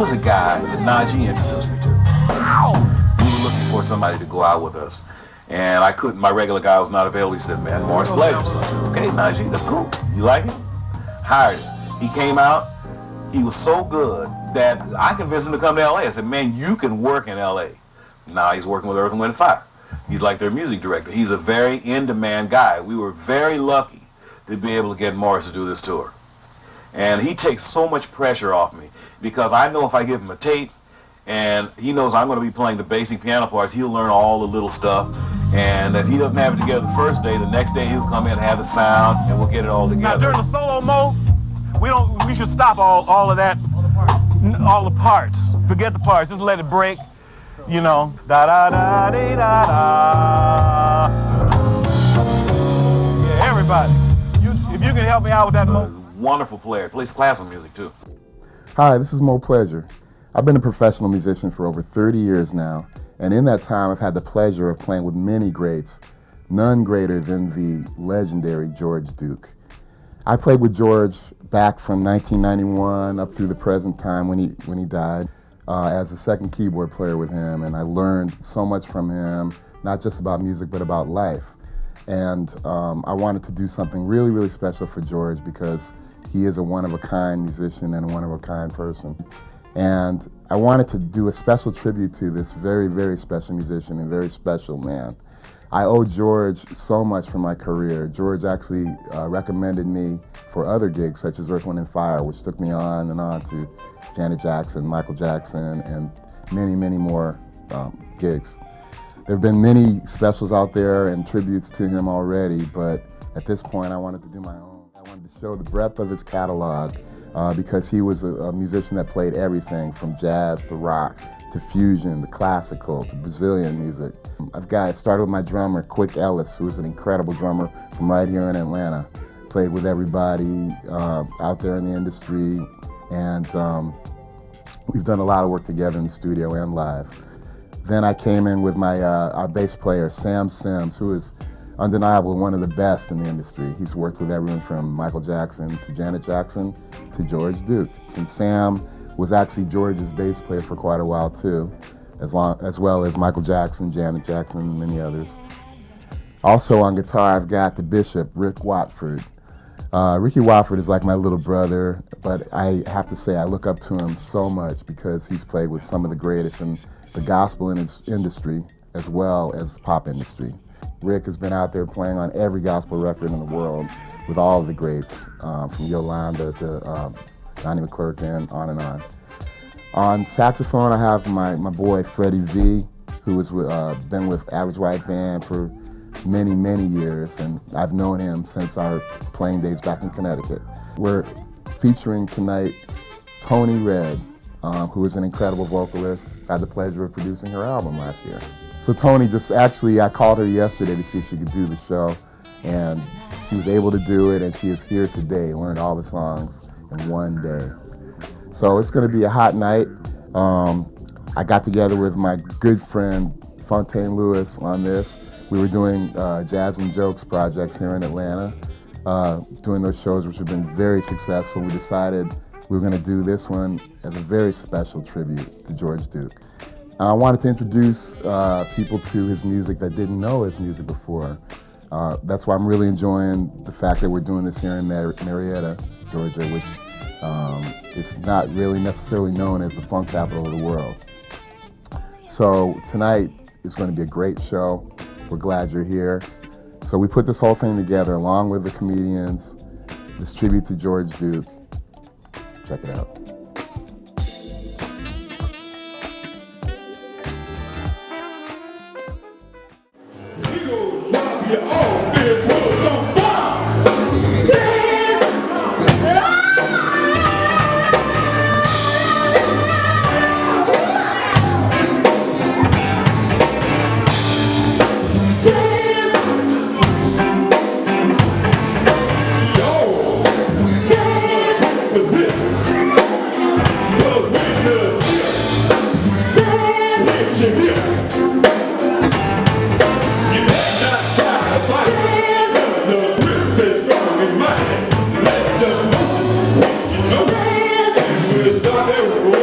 was a guy that Najee introduced me to. We were looking for somebody to go out with us. And I couldn't, my regular guy was not available. He said, man, Morris Pleasure. So I said, okay, Najee, that's cool. You like it? Hired him. He came out. He was so good that I convinced him to come to L.A. I said, man, you can work in L.A. Now he's working with Earth, Wind & Fire. He's like their music director. He's a very in-demand guy. We were very lucky to be able to get Morris to do this tour. And he takes so much pressure off me because I know if I give him a tape and he knows I'm going to be playing the basic piano parts, he'll learn all the little stuff. And if he doesn't have it together the first day, the next day he'll come in and have the sound and we'll get it all together. Now during the solo mode, we should stop all of that, all the parts. Forget the parts, just let it break, you know. Da da da dee da da. Yeah, everybody. If you can help me out with that mode. Wonderful player, plays classical music too. Hi, this is Mo Pleasure. I've been a professional musician for over 30 years now, and in that time I've had the pleasure of playing with many greats, none greater than the legendary George Duke. I played with George back from 1991 up through the present time when he died as a second keyboard player with him, and I learned so much from him, not just about music but about life. And I wanted to do something really, really special for George because he is a one-of-a-kind musician and a one-of-a-kind person. And I wanted to do a special tribute to this very, very special musician and very special man. I owe George so much for my career. George actually recommended me for other gigs such as Earth, Wind & Fire, which took me on and on to Janet Jackson, Michael Jackson, and many, many more gigs. There have been many specials out there and tributes to him already, but at this point I wanted to do my own. I wanted to show the breadth of his catalog because he was a musician that played everything from jazz to rock to fusion, to classical, to Brazilian music. I started with my drummer, Quick Ellis, who is an incredible drummer from right here in Atlanta. Played with everybody out there in the industry, and we've done a lot of work together in the studio and live. Then I came in with our bass player, Sam Sims, who is undeniably one of the best in the industry. He's worked with everyone from Michael Jackson to Janet Jackson to George Duke. And Sam was actually George's bass player for quite a while too, as well as Michael Jackson, Janet Jackson, and many others. Also on guitar, I've got the Bishop, Rick Watford. Ricky Watford is like my little brother, but I have to say I look up to him so much because he's played with some of the greatest in the gospel industry as well as pop industry. Rick has been out there playing on every gospel record in the world with all of the greats, from Yolanda to Donnie McClurkin, on and on. On saxophone, I have my boy Freddie V, who has been with Average White Band for many, many years, and I've known him since our playing days back in Connecticut. We're featuring tonight Tony Red, who is an incredible vocalist. I had the pleasure of producing her album last year. So Tony I called her yesterday to see if she could do the show, and she was able to do it, and she is here today, learned all the songs in one day. So it's gonna be a hot night. I got together with my good friend Fontaine Lewis on this. We were doing Jazz and Jokes projects here in Atlanta, doing those shows which have been very successful. We decided we were gonna do this one as a very special tribute to George Duke. I wanted to introduce people to his music that didn't know his music before. That's why I'm really enjoying the fact that we're doing this here in Marietta, Georgia, which is not really necessarily known as the funk capital of the world. So tonight is going to be a great show. We're glad you're here. So we put this whole thing together along with the comedians, this tribute to George Duke. Check it out. Stop everyone.